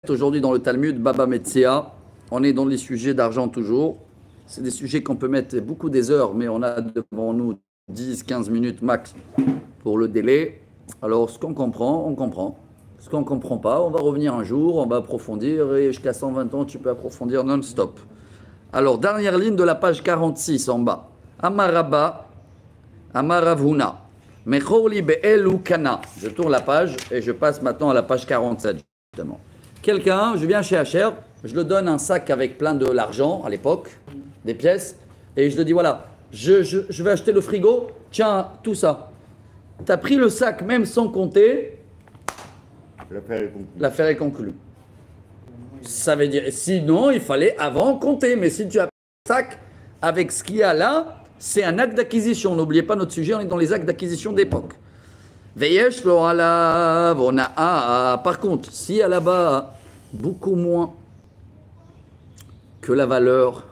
aujourd'hui dans le Talmud, Baba Metzia. On est dans les sujets d'argent toujours. C'est des sujets qu'on peut mettre beaucoup des heures, mais on a devant nous 10-15 minutes max pour le délai. Alors, ce qu'on comprend, on comprend. Ce qu'on ne comprend pas, on va revenir un jour, on va approfondir, et jusqu'à 120 ans, tu peux approfondir non-stop. Alors, dernière ligne de la page 46 en bas. Amaraba, Amaravuna, Mechorli be'elu kana. Je tourne la page et je passe maintenant à la page 47, justement. Quelqu'un, je viens chez HR, je le donne un sac avec plein de l'argent, à l'époque, des pièces, et je lui dis, voilà, je vais acheter le frigo, tiens, tout ça. Tu as pris le sac même sans compter, l'affaire est conclue. Ça veut dire, sinon, il fallait avant compter, mais si tu as pris le sac avec ce qu'il y a là, c'est un acte d'acquisition. N'oubliez pas notre sujet, on est dans les actes d'acquisition d'époque. Veyesh lo alav, on a. Par contre, s'il y a là-bas beaucoup moins que la valeur,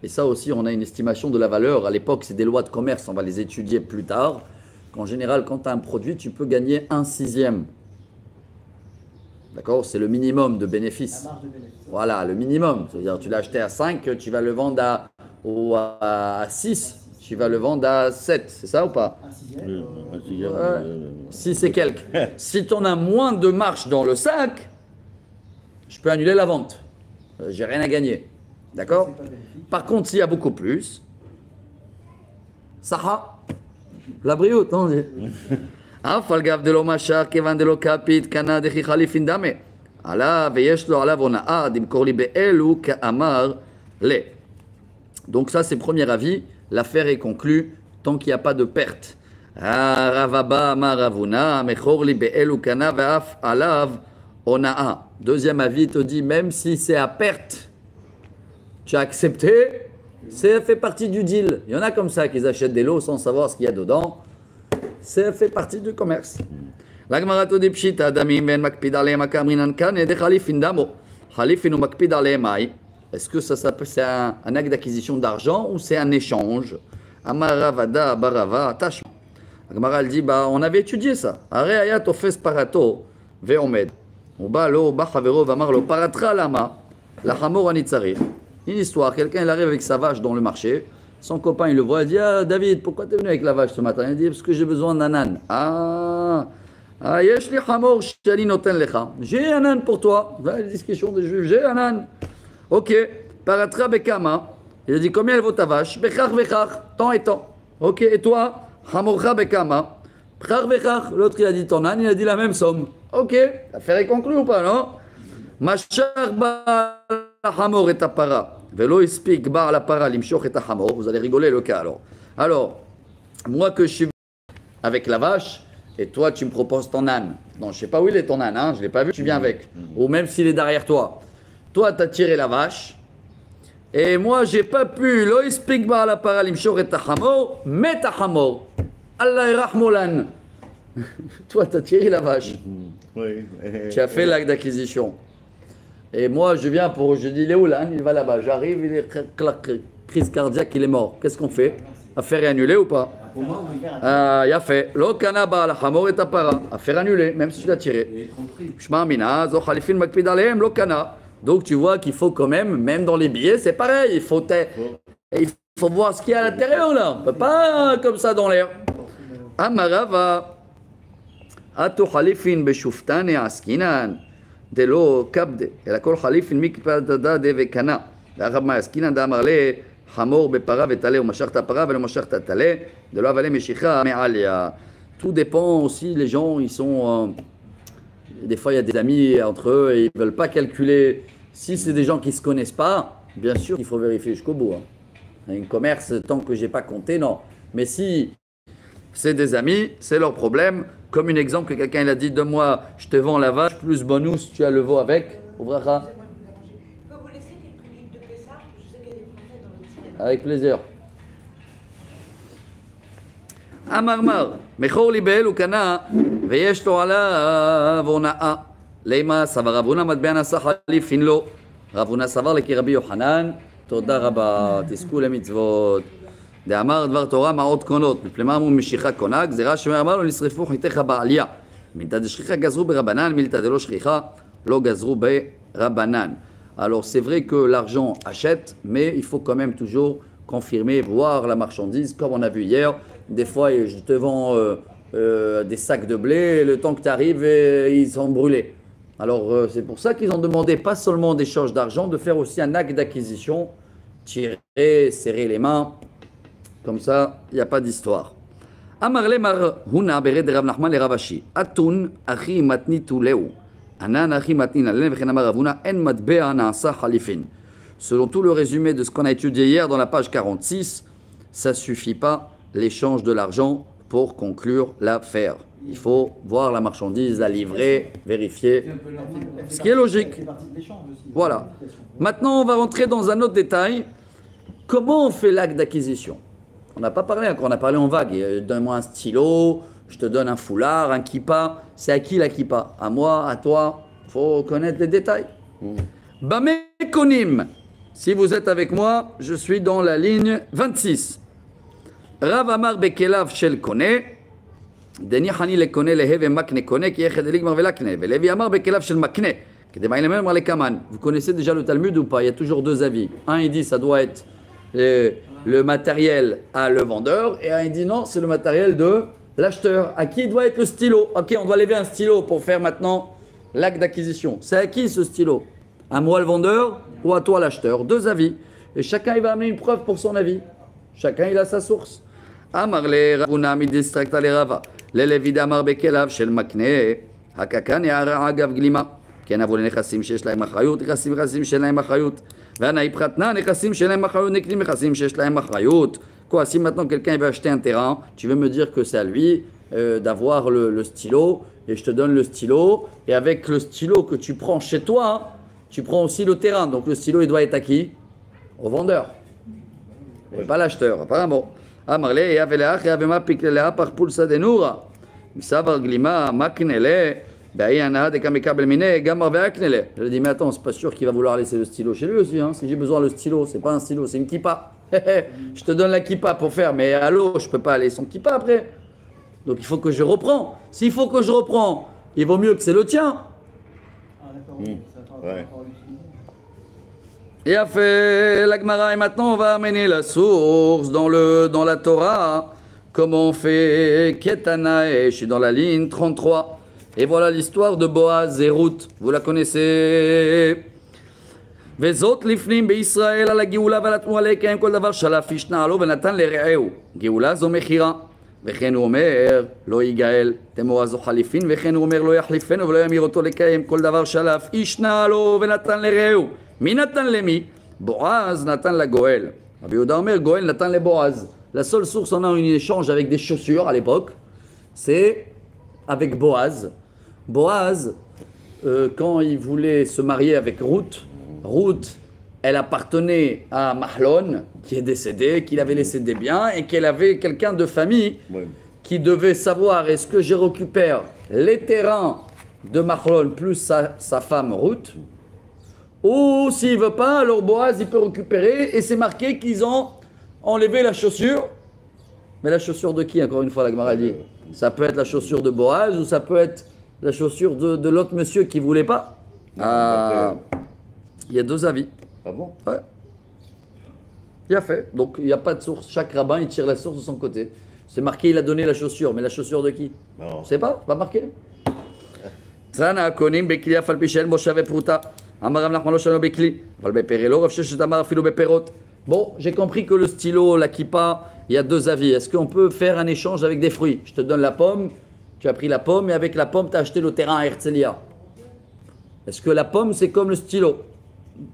et ça aussi, on a une estimation de la valeur. À l'époque, c'est des lois de commerce, on va les étudier plus tard. En général, quand tu as un produit, tu peux gagner 1/6. D'accord? C'est le minimum de bénéfice. Voilà, le minimum. C'est-à-dire, tu l'as acheté à 5, tu vas le vendre à 6, tu vas le vendre à 7. C'est ça ou pas? 6 et quelques. Si tu en as moins de marge dans le sac, je peux annuler la vente. J'ai rien à gagner. D'accord? Par contre, s'il y a beaucoup plus, Saha, la brioute, non? Falgav de l'omachar, Kevan de l'okapit, Kana de Chichalifin dame. Allah, veyesh lo alav ona'a, dimkorli be'elu ka'amar le. Donc ça, c'est premier avis. L'affaire est conclue tant qu'il n'y a pas de perte. Ravaba amaravuna, mechorli be'elu kana ve'af alav ona'a. Deuxième avis te dit, même si c'est à perte, tu as accepté, ça fait partie du deal. Il y en a comme ça qui achètent des lots sans savoir ce qu'il y a dedans. Ça fait partie du commerce. L'agmarato de pshita damim ben makpid alem akamrinan kan et de khalifin damo. Khalifin ou makpid alem ay. Est-ce que ça s'appelle c'est un acte d'acquisition d'argent ou c'est un échange? Amaravada barava attachement. L'agmara dit bah on avait étudié ça. Are ayat ofes parato veomed. Uba lo ba chavero vamar lo paratra lama la hamor anitzarich. Une histoire, quelqu'un il arrive avec sa vache dans le marché, son copain il le voit, il dit ah David, pourquoi tu es venu avec la vache ce matin? Il dit parce que j'ai besoin d'un âne. Yesh li hamor shali noten lecha. J'ai un âne pour toi. La discussion des juifs, j'ai un âne. Ok, paratra bekama. Il a dit combien elle vaut ta vache? Bechach bechach, tant et tant. Ok, et toi? Hamorcha bekama. Bechach bechach. L'autre il a dit ton âne, il a dit la même somme. Ok, l'affaire est conclue ou pas, non? Machar ba hamor et para. Velo ispik bar la para limshoch et hamor. Vous allez rigoler le cas alors. Alors, moi que je suis avec la vache, et toi tu me proposes ton âne. Non, je sais pas où il est ton âne, hein, je l'ai pas vu, tu viens avec. Ou même s'il est derrière toi. Toi, tu as tiré la vache. Et moi, j'ai pas pu. Lo ispik bar la para limshoch et hamor, met hamor. Allah irahmolan. Toi, tu as tiré la vache. Oui. Tu as fait l'acte d'acquisition. Et moi, je viens pour. Je dis, il est où l'âne? Il va là-bas. J'arrive, il est crise cardiaque, il est mort. Qu'est-ce qu'on fait? Affaire est annulée ou pas? Il a fait. Lo kanaba la hamor et tapara. Affaire annulée, même si tu l'as tiré. Shma mina, zo khalifin makpid alehem, lo kana. Donc tu vois qu'il faut quand même dans les billets, c'est pareil. Il faut voir ce qu'il y a à l'intérieur là. On ne peut pas comme ça dans l'air. Amarava. Ato khalifin beshuftane askinan. De lo kabde. Et la kol khalifin mikpadada de vekana. L'arab ma askinan d'amarle. Hamor bepara vetale ou machar para velo machar tatale. De lo avale meshicha me'alia. Tout dépend aussi, les gens, ils sont. Des fois, il y a des amis entre eux et ils ne veulent pas calculer. Si c'est des gens qui ne se connaissent pas, bien sûr qu'il faut vérifier jusqu'au bout. Hein. Un commerce, tant que je n'ai pas compté, non. Mais si c'est des amis, c'est leur problème. Comme un exemple que quelqu'un il a dit, donne-moi, je te vends la vache, plus bonus, tu as le veau avec. Ouvrara. Avec plaisir. Amarmar, mechor libel ou kana, veyesh lo alav ona'a. Leima savar Ravuna matbe'an asa halifin lo. Ravuna savar leki Rabbi Yochanan. Toda raba, תזכו למצוות. דאמר דבר תורה מעות קונות, מפני מה אמרו משיכה קונה, גזירה שאמר לו נשרפו חיתיך בעלייה. מילתא דשכיחה גזרו ברבנן, מילתא דלא שכיחה, lo gazru be rabanan. Alors c'est vrai que l'argent achète, mais il faut quand même toujours confirmer, voir la marchandise, comme on a vu hier. Des fois, je te vends des sacs de blé, et le temps que tu arrives, ils sont brûlés. Alors c'est pour ça qu'ils ont demandé pas seulement d'échange d'argent, de faire aussi un acte d'acquisition, tirer, serrer les mains, comme ça, il n'y a pas d'histoire. Amar le mar huna bered Rav Nachman le Ravashi. Atun achi matni tuleu. Anan achi matni nalen v'chen amar Ravuna en matbea naasa halifin. Selon tout le résumé de ce qu'on a étudié hier dans la page 46, ça ne suffit pas l'échange de l'argent pour conclure l'affaire. Il faut voir la marchandise, la livrer, vérifier. Ce qui est logique. Voilà. Maintenant, on va rentrer dans un autre détail. Comment on fait l'acte d'acquisition? On n'a pas parlé encore, on a parlé en vague. Donne-moi un stylo, je te donne un foulard, un kippa. C'est à qui la kippa? À moi, à toi? Il faut connaître les détails. Bamekonim. Si vous êtes avec moi, je suis dans la ligne 26. Rav Amar Bekelav Shel Kone. Deni Hani le Kone le Heve Makne Kone qui est Chedelik Marvelakne. Levi Amar Bekelav Shel Makne. Vous connaissez déjà le Talmud ou pas? Il y a toujours deux avis. Un, il dit ça doit être le matériel à le vendeur, et un, il dit non, c'est le matériel de l'acheteur. À qui doit être le stylo? Ok, on doit lever un stylo pour faire maintenant l'acte d'acquisition. C'est à qui ce stylo? À moi le vendeur ou à toi l'acheteur? Deux avis. Et chacun il va amener une preuve pour son avis. Chacun il a sa source. Amarle Ravuna midistracta le Rava. Lelevid Amar Bekelav Shel Makne. Hakakan Yara Agav Glima. כן, אבל נכסים שיש להם אחריות, נכסים שאין להם אחריות. והנאי פרטנה, נכסים שאין להם אחריות, נכסים שיש להם אחריות. Quoi, si maintenant quelqu'un veut acheter un terrain, tu veux me dire que c'est à lui d'avoir le stylo, et je te donne le stylo, et avec le stylo que tu prends chez toi, tu prends aussi le terrain. Donc le stylo, il doit être à qui? Au vendeur. Et pas l'acheteur, apparemment. Amarle, et aveleach, et avema piklelea par pulsa de noura. Misavar glima, maknele. Je lui dis, mais attends, c'est pas sûr qu'il va vouloir laisser le stylo chez lui aussi. Hein. Si j'ai besoin de le stylo, c'est pas un stylo, c'est une kippa. Je te donne la kippa pour faire, mais allô, je peux pas aller sans kippa après. Donc il faut que je reprends. S'il faut que je reprends, il vaut mieux que c'est le tien. Ouais. Et a fait la Gemara, et maintenant on va amener la source dans la Torah. Comment on fait Ketana, et je suis dans la ligne 33. Et voilà l'histoire de Boaz et Ruth. Vous la connaissez. וזאת לפנים בישראל על הגאולה ונתנו עליהם כל דבר שלף ישנה לו ונתן לרעהו. גאולה זו מכירה. וכן הוא אומר לא יגאל תמורה זו חליפין, וכן הוא אומר לא יחליפנו ולא ימיר אותו לקיים כל דבר שלף ישנה לו ונתן לרעהו. מי נתן למי? בועז נתן לגואל. רבי יהודה אומר גואל נתן לבועז. La seule source on a un échange avec des chaussures à l'époque, c'est avec Boaz. Boaz, quand il voulait se marier avec Ruth, elle appartenait à Mahlon, qui est décédé, qu'il avait laissé des biens, et qu'elle avait quelqu'un de famille qui devait savoir est-ce que je récupère les terrains de Mahlon plus sa femme Ruth, ou s'il ne veut pas, alors Boaz il peut récupérer, et c'est marqué qu'ils ont enlevé la chaussure. Mais la chaussure de qui, encore une fois, la Gemara dit? Ça peut être la chaussure de Boaz ou ça peut être la chaussure de l'autre monsieur qui ne voulait pas. Il y a deux avis. Ah bon? Ouais. Il a fait. Donc il n'y a pas de source. Chaque rabbin, il tire la source de son côté. C'est marqué, il a donné la chaussure. Mais la chaussure de qui? Non. C'est pas marqué. Bon, j'ai compris que le stylo, la kippa, il y a deux avis. Est-ce qu'on peut faire un échange avec des fruits? Je te donne la pomme, tu as pris la pomme, et avec la pomme, tu as acheté le terrain à Herzliya. Est-ce que la pomme, c'est comme le stylo?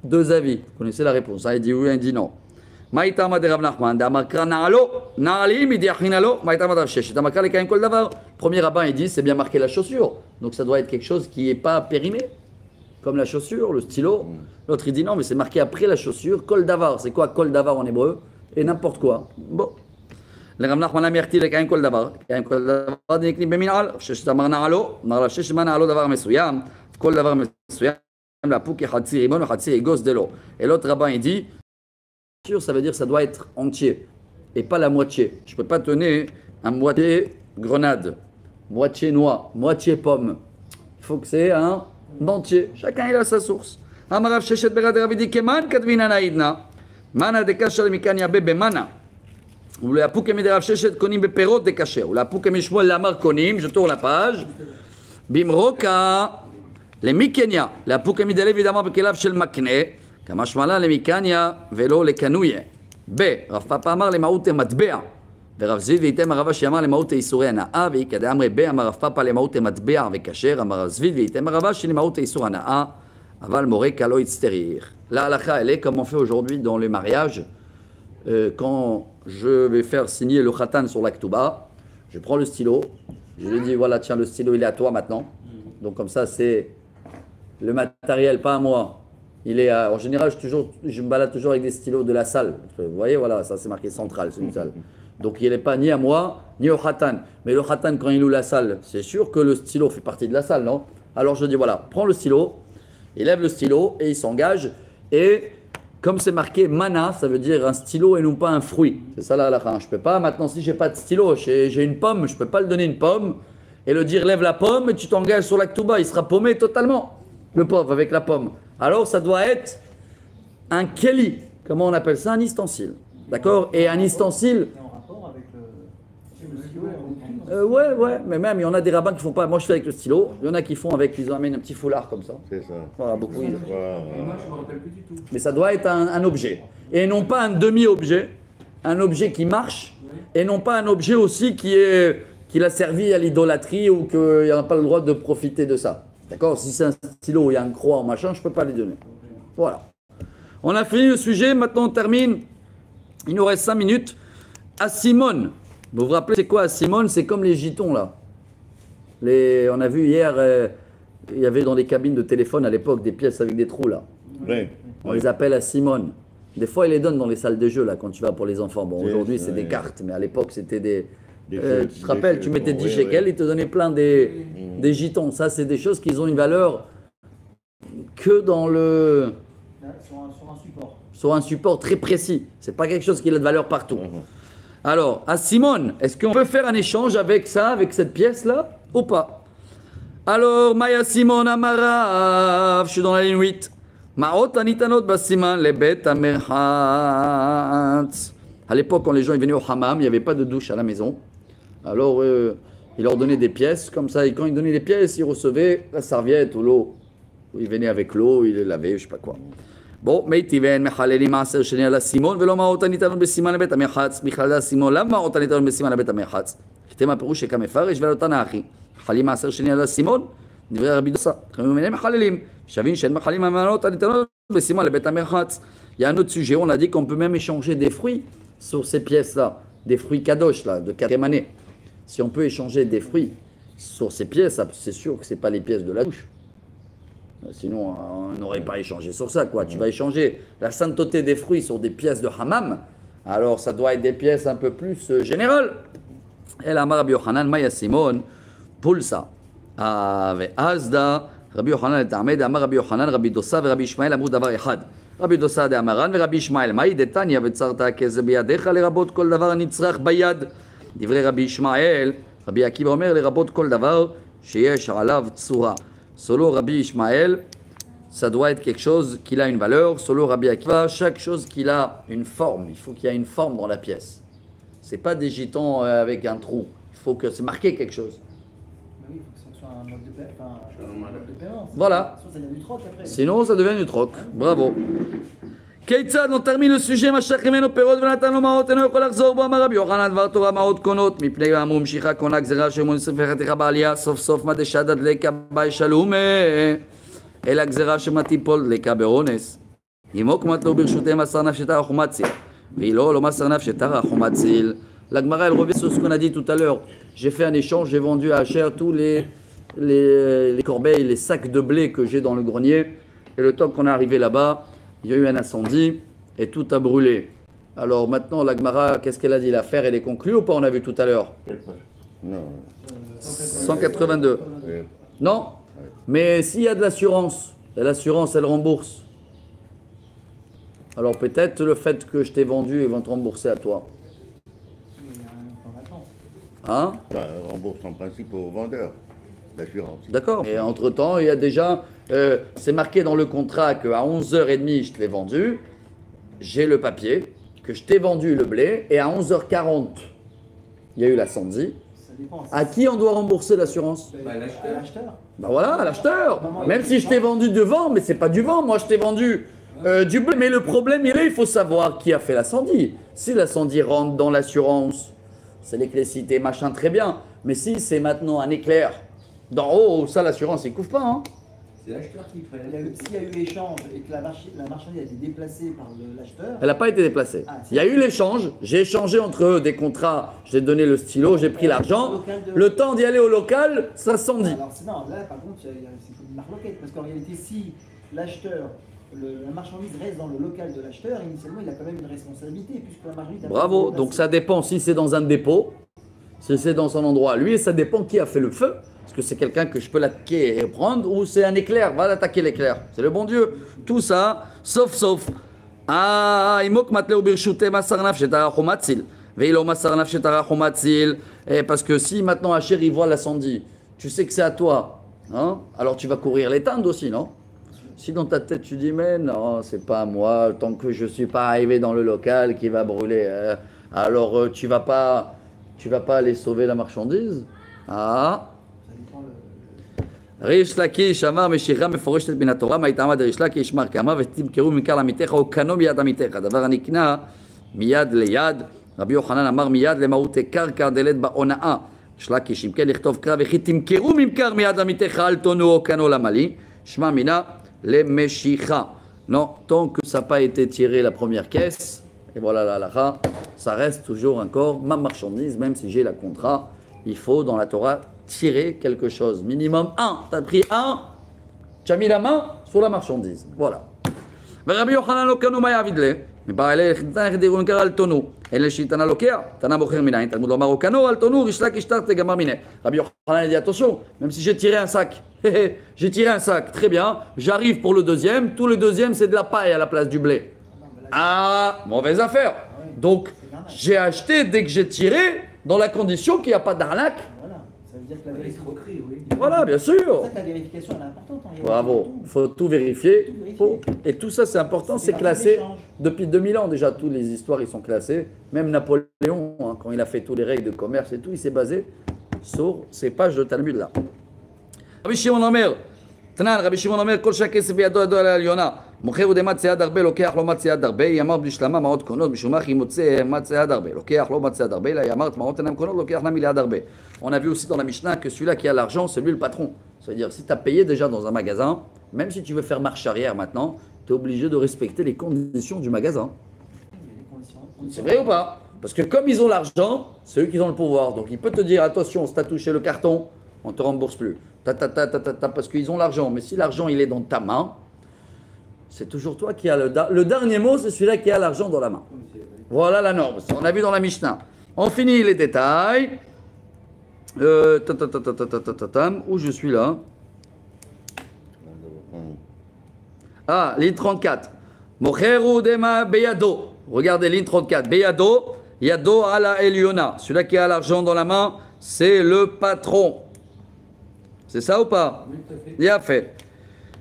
Deux avis. Vous connaissez la réponse. Un dit oui, un dit non. Premier rabbin, il dit, c'est bien marqué la chaussure. Donc ça doit être quelque chose qui n'est pas périmé. Comme la chaussure, le stylo. L'autre, il dit non, mais c'est marqué après la chaussure. Kol davar. C'est quoi kol davar en hébreu? Et n'importe quoi. Bon. Le Rav Nachman amerti le kain kol davar. Kain kol davar nikni beminal. Sheshtamar na'alo. Nara sheshma na'alo davar mesuyam. Kol davar mesuyam. La pouki hatsi rimon hatsi egos de l'eau. Et l'autre rabbin, il dit, ça veut dire que ça doit être entier. Et pas la moitié. Je ne peux pas donner un moitié grenade. Moitié noix. Moitié pomme. Il faut que c'est un d'entier. Chacun il a sa source. Amarav Sheshet Berad Ravidi Keman Kadvina Naidna. Mana de Kasher Mikanya Bebe Mana. Ou le Apou Kemi de Rav Sheshet Konim Beperot de Kasher. Ou le Apou Kemi Shmuel Lamar Konim. Je tourne la page. Bimroka. Les Mikenya. Le Apou Kemi de évidemment Bekelav Shel Makne. Kamashmala les Mikanya. Velo les Kanouye. B. Rav Papa Amar les Maoute Matbea. ורב זיו וייתם הרב אשי אמר למהות איסורי הנאה ויקדם אמרי ב אמר רב פאפה למהות מטבע וכשר אמר רב זיו וייתם הרב אשי למהות איסור הנאה אבל מורק לא יצטריך. La halakha elle est comme on fait aujourd'hui dans le mariage quand je vais faire signer le khatan sur l'aktuba je prends le stylo je lui dis voilà tiens le stylo il est à toi maintenant donc comme ça c'est le matériel pas à moi il est en général je me balade toujours avec des stylos de la salle vous voyez voilà ça c'est marqué central c'est une salle. Donc il n'est pas ni à moi, ni au khatan. Mais le khatan, quand il loue la salle, c'est sûr que le stylo fait partie de la salle, non? Alors je dis, voilà, prends le stylo, il lève le stylo et il s'engage. Et comme c'est marqué mana, ça veut dire un stylo et non pas un fruit. C'est ça la halakha. Je ne peux pas, maintenant, si je n'ai pas de stylo, j'ai une pomme, je ne peux pas le donner une pomme et le dire, lève la pomme et tu t'engages sur l'aktuba. Il sera paumé totalement, le pauvre, avec la pomme. Alors ça doit être un keli. Comment on appelle ça? Un ustensile. D'accord? Et un ustensile... ouais, mais même il y en a des rabbins qui font pas. Moi je fais avec le stylo. Il y en a qui font avec, ils amènent un petit foulard comme ça. C'est ça. Voilà, beaucoup. Voilà. Moi je me rappelle plus du tout. Mais ça doit être un objet. Et non pas un demi-objet. Un objet qui marche. Et non pas un objet aussi qui a servi à l'idolâtrie ou qu'il n'y a pas le droit de profiter de ça. D'accord? Si c'est un stylo où il y a un croix en machin, je ne peux pas les donner. Voilà. On a fini le sujet. Maintenant on termine. Il nous reste 5 minutes. À Simone. Vous vous rappelez, c'est quoi Simone? C'est comme les gitons là. On a vu hier, il y avait dans les cabines de téléphone à l'époque des pièces avec des trous là. Oui. On les appelle à Simone. Des fois, ils les donnent dans les salles de jeu là quand tu vas pour les enfants. Bon, aujourd'hui c'est des cartes, mais à l'époque c'était des. Tu te rappelles, tu mettais 10 shekels, ils te donnaient plein des gitons. Ça, c'est des choses qui ont une valeur que dans le. Sur un support. Sur un support très précis. C'est pas quelque chose qui a de valeur partout. Alors, à Simone, est-ce qu'on peut faire un échange avec ça, avec cette pièce-là, ou pas? Alors, Maya Simone Amara, je suis dans la ligne 8. Ma'ot anitanot basiman lebet amerhatz. À l'époque, quand les gens venaient au hammam, il n'y avait pas de douche à la maison. Alors, il leur donnait des pièces, comme ça, et quand ils donnaient les pièces, ils recevaient la serviette ou l'eau. Ils venaient avec l'eau, ils les lavaient, je ne sais pas quoi. Bon, מיטיבן מחללים מעשר שני על הסימון ולא מעות הניתנות בסימן לבית המרחץ בכלל הסימון למה מעות הניתנות בסימן לבית המרחץ כתב הפירוש שכמפרש ולא תנאחי מחללים מעשר שני על הסימון דברי רבי דוסה חכמים מחללים שווים שאין מחללים המעות הניתנות בסימן לבית המרחץ. Il y a un autre sujet, on a dit qu'on peut même échanger des fruits sur ces pièces-là, des fruits kadosh là, de 4e année. Si on peut échanger des fruits sur ces pièces, c'est sûr que ce n'est pas les pièces de la douche. Sinon, on n'aurait pas échangé sur ça, quoi. Tu vas échanger la sainteté des fruits sur des pièces de hammam, alors ça doit être des pièces un peu plus générales. Et la Rabbi Yochanan, Maya Simon, pour ça. Azda, Rabbi Yochanan est Ahmed, Amar Rabbi Yochanan, Rabbi Dossa, Rabbi Ishmael, Amrou Davar Echad. Rabbi Dossa de Amaran, Rabbi Ishmael, Maï de Tanya, Vetzarta, Keze Biyadecha, les rabot kol davar nitzrach bayad. Divrei Rabbi Ishmael, Rabbi Akiva Omer, les rabot kol davar, sheyesh alav tsura. Solo Rabbi Ishmael, ça doit être quelque chose qui a une valeur. Solo Rabbi Akiva, chaque chose qui a une forme. Il faut qu'il y ait une forme dans la pièce. Ce n'est pas des gitans avec un trou. Il faut que c'est marqué quelque chose. Oui, il faut que ce soit un mode de paiement. Voilà. Sinon, ça devient du troc après. Sinon, ça devient du troc. Bravo. כיצד on termine le sujet משך ממנו פירות ונתן לו מעות אינו יכול לחזור בו אמר רבי יוחנן דבר תורה מעות קונות מפני אמרו משיכה קונה גזירה שמון ספרתך בעלייה סוף סוף מה דשדא דלקה באי שלומה אלא גזירה שמתיפול דלקה באונס אמו כמתו ברשותיהם מסר נפשתה החומציל והיא לא מסר נפשתה החומציל. La Gemara elle revient sur ce qu'on a dit tout à l'heure. J'ai fait un échange, j'ai vendu à Asher tous les corbeilles, les sacs de blé que j'ai dans le grenier et le temps qu'on est arrivé là-bas il y a eu un incendie et tout a brûlé. Alors maintenant, la Gemara, qu'est-ce qu'elle a dit? L'affaire, elle est conclue ou pas? On a vu tout à l'heure. Non. 182. Non? Mais s'il y a de l'assurance, l'assurance, elle rembourse. Alors peut-être le fait que je t'ai vendu, ils vont te rembourser à toi. Il y a un temps d'attente. Hein? Ça rembourse en principe au vendeur. L'assurance. D'accord. Et entre-temps, il y a déjà, c'est marqué dans le contrat qu'à 11h30, je te l'ai vendu, j'ai le papier, que je t'ai vendu le blé, et à 11h40, il y a eu l'incendie. Ça dépend. À qui on doit rembourser l'assurance? L'acheteur. Ben voilà, à l'acheteur. Même si je t'ai vendu du vent, mais c'est pas du vent, moi je t'ai vendu du blé. Mais le problème, il faut savoir qui a fait l'incendie. Si l'incendie rentre dans l'assurance, c'est l'électricité, machin, très bien. Mais si c'est maintenant un éclair d'en haut, ça l'assurance, il couvre pas. Hein. C'est l'acheteur qui fait. S'il y a eu l'échange et que la marchandise a été déplacée par l'acheteur. Elle n'a pas été déplacée. Il y a eu l'échange, j'ai échangé entre eux des contrats, j'ai donné le stylo, j'ai pris l'argent. Le temps d'y aller au local, ça s'en dit. Alors, non, là, par contre, c'est une marloquette. Parce qu'en réalité, si l'acheteur, la marchandise reste dans le local de l'acheteur, initialement, il a quand même une responsabilité, puisque la marchandise a Bravo, donc ça dépend si c'est dans un dépôt, si c'est dans son endroit. Lui, ça dépend qui a fait le feu. Est-ce que c'est quelqu'un que je peux l'attaquer et prendre, ou c'est un éclair? Va l'attaquer l'éclair. C'est le bon Dieu. Tout ça, sauf. Ah, imok matleu birshute masarnaf shetarach umatzil. Veilo masarnaf shetarach umatzil. Parce que si maintenant Hacher il voit l'incendie, tu sais que c'est à toi, hein? Alors tu vas courir l'éteindre aussi, non? Si dans ta tête tu dis mais non, c'est pas à moi, tant que je suis pas arrivé dans le local qui va brûler, alors tu vas pas aller sauver la marchandise? Ah. ריש לקיש אמר משיכה מפורשת מן התורה, מה התעמד ריש לקיש מר כאמר ותמכרו ממכר לעמיתך או קנו מיד עמיתך, דבר הנקנה מיד ליד. רבי יוחנן אמר מיד למהות קרקע דלת בהונאה. ריש לקיש אם כן לכתוב קרא וכי תמכרו ממכר מיד עמיתך אל תונו או קנו למלי, שמע מינה למשיכה. Non, tant que ça n'a pas été tiré la première caisse, et voilà la halakha, ça reste toujours encore ma marchandise, même si j'ai la contrat, il faut dans la Torah tirer quelque chose, minimum un. Tu as pris un, tu as mis la main sur la marchandise. Voilà. ורבי יוחנן לא קנו מה יעביד לה, מבעלי חתן יחדירו נקרא על תונו, אלה שיתנה לוקח, תנה מוכר מניין, תלמוד לומר או קנו, על תונו, ריש לקיש תרתי גמר מיני. Rabbi Yochanan dit attention, même si j'ai tiré un sac, j'ai tiré un sac, très bien, j'arrive pour le deuxième, tout le deuxième c'est de la paille à la place du blé. Ah, mauvaise affaire. Donc, j'ai acheté dès que j'ai tiré, dans la condition qu'il n'y a pas d'arnaque. Ça veut dire que la vérification, oui. Voilà, bien sûr. C'est pour ça que la vérification elle est importante. En réalité. Bravo, il faut tout vérifier. Et tout ça, c'est important, c'est classé depuis 2000 ans déjà. Toutes les histoires, ils sont classées. Même Napoléon, hein, quand il a fait tous les règles de commerce et tout, il s'est basé sur ces pages de Talmud là. Rabbi Shimon Omer, Tanan, Rabbi Shimon Omer, Kol Shakes Biyado Ado Ala Yona. מוכר ודי מצייד הרבה, לוקח לא מצייד הרבה, יאמר בשלמה מעות קונות, משום מה כי מוצא מצייד הרבה, לוקח לא מצייד הרבה, là יאמר מעות אינם קונות, לוקח נמי ליד הרבה. On a vu aussi dans la Mishnah que celui-là qui a l'argent, c'est lui le patron. C'est-à-dire, si tu as payé déjà dans un magasin, même si tu veux faire marche arrière maintenant, tu es obligé de respecter les conditions du magasin. C'est vrai ou pas? Parce que comme ils ont l'argent, c'est eux qui ont le pouvoir. Donc il peut te dire, attention, si tu as touché le carton, on ne te rembourse plus. Parce qu'ils ont l'argent. Mais si l'argent il est dans ta main, c'est toujours toi qui as le dernier mot, c'est celui-là qui a l'argent dans la main. Voilà la norme. On a vu dans la Mishnah. On finit les détails. Où je suis là? Ah, ligne 34. Mocheru dema beyado. Regardez, ligne 34. Beyado, yado ala eliona. Celui-là qui a l'argent dans la main, c'est le patron. C'est ça ou pas? Oui, tout à fait. Bien fait.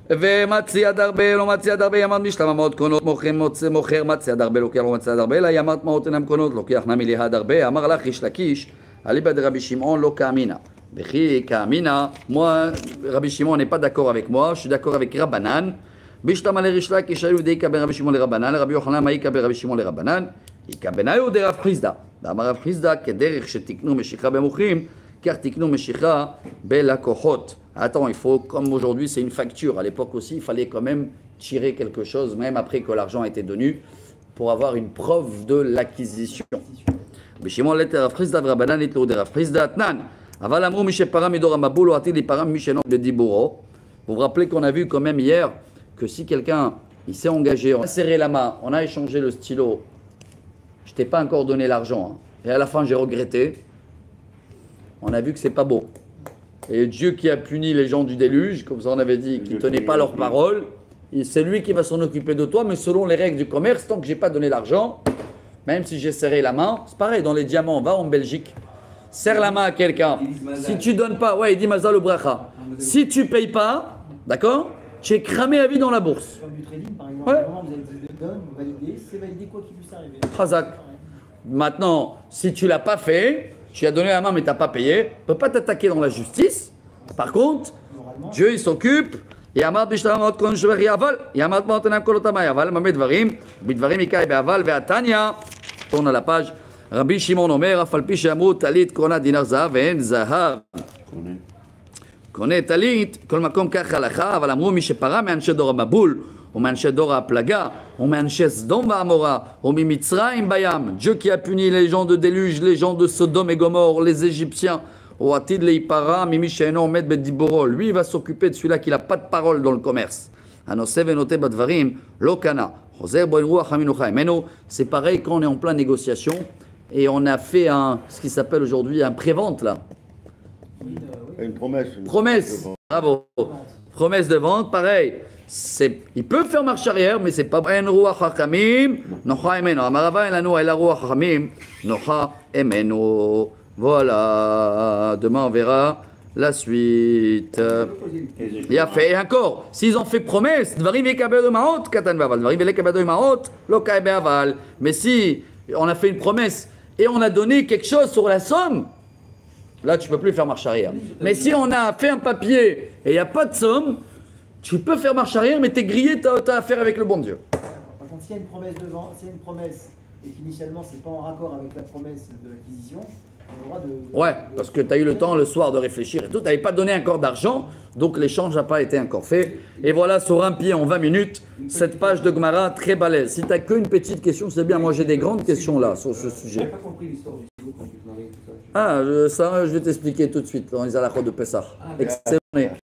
ומציע הרבה, לא מציע הרבה, ימד משלמה מאות קונות, מוכר מציע הרבה, לוקח לא מציע הרבה, אלא ימד מאות אינם קונות, לוקח נמי ליד הרבה, אמר לך איש לקיש, אליבא דרבי שמעון לא כאמינה. וכי כאמינה, moi, רבי שמעון n'est pas d'accord avec moi, je suis d'accord avec רבנן, בשלמה לריש לקיש, היו דאיקה בין רבי שמעון לרבנן, לרבי יוחנן מה איקה ברבי שמעון לרבנן, איקה ביניו דרב חיסדא, ואמר רב חיסדא, כדרך שתקנו משיכה במוכרים, car tiknou meshicha belakochot. Attends, il faut, comme aujourd'hui c'est une facture, à l'époque aussi il fallait quand même tirer quelque chose, même après que l'argent a été donné, pour avoir une preuve de l'acquisition. Bishimon leter Rav Chisda v'Rabanan itlu de Rav Chisda atnan. Aval amru mi shepara midor hamabul oati li param mi shenon de diburo. Vous vous rappelez qu'on a vu quand même hier que si quelqu'un il s'est engagé, on a serré la main, on a échangé le stylo, je t'ai pas encore donné l'argent, hein, et à la fin j'ai regretté. On a vu que c'est pas beau. Et Dieu qui a puni les gens du déluge, comme ça on avait dit, qui ne tenaient pas leur parole, c'est lui qui va s'en occuper de toi, mais selon les règles du commerce, tant que j'ai pas donné l'argent, même si j'ai serré la main, c'est pareil, dans les diamants, va en Belgique. serre la main à quelqu'un. Si tu donnes pas, ouais, il dit Mazal ou Bracha. Si tu payes pas, d'accord, tu es cramé à vie dans la bourse. Comme du trading, par exemple, Ouais. vous avez dit de donne, vous validez, c'est validé quoi qu'il puisse arriver. Chazak. Maintenant, si tu l'as pas fait, tu as donné la main mais tu n'as pas payé, tu ne peux pas t'attaquer dans la justice. Par contre, Moralement, Dieu il s'occupe. יעמד בשלמות כל שבח יבל, יעמד באותנם כל אותם יבל, במה דברים? בדברים יקאי באבל והתניא, tourne à la page, רבי שמעון אומר, אף על פי שאמרו טלית קונה דינר זהב ואין זהב. קונה טלית, כל מקום כך הלכה, אבל אמרו מי שפרע מאנשי דור המבול, ou מאנשי דור הפלגה, ou מאנשי סדום ועמורה, ou ממצרים בים, Dieu qui a puni les gens de déluge, les gens de Sodome et Gomorre, les Égyptiens, ou atid leipara, mimi she'eno omed bediboro, lui il va s'occuper de celui-là qui n'a pas de parole dans le commerce. Anose venote badvarim, lokana, choser bo ruach haminucha emenu, c'est pareil quand on est en pleine négociation et on a fait ce qui s'appelle aujourd'hui un prévente là. Une promesse. Promesse, bravo. Promesse de vente, pareil. Il peut faire marche arrière, mais c'est pas en ruach hachamim, nocha emenu. Amarava elanu ela ruach hachamim, nocha emenu. Voilà. Demain on verra la suite. Il a fait, et encore, s'ils ont fait promesse, dvarim yekabel de maot, katan vaval, dvarim yekabel de maot, lokai beaval. Mais si on a fait une promesse et on a donné quelque chose sur la somme, là, tu ne peux plus faire marche arrière. Mais si on a fait un papier et il n'y a pas de somme, tu peux faire marche arrière, mais tu es grillé, tu as affaire avec le bon Dieu. par contre, s'il y a une promesse de vente, s'il y a une promesse et qu'initialement c'est pas en raccord avec la promesse de l'acquisition, on aura de. Ouais, parce que tu as eu le temps le soir de réfléchir et tout, tu n'avais pas donné encore d'argent, donc l'échange n'a pas été encore fait. Et voilà, sur un pied en 20 minutes, cette page de Gemara très balèze. Si tu n'as qu'une petite question, c'est bien. Moi, j'ai des grandes questions là sur ce J'ai sujet. pas compris l'histoire du ciseau quand tu te maries, tout ça. Ah, ça, je vais t'expliquer tout de suite dans les halachot de Pessah. Excellent.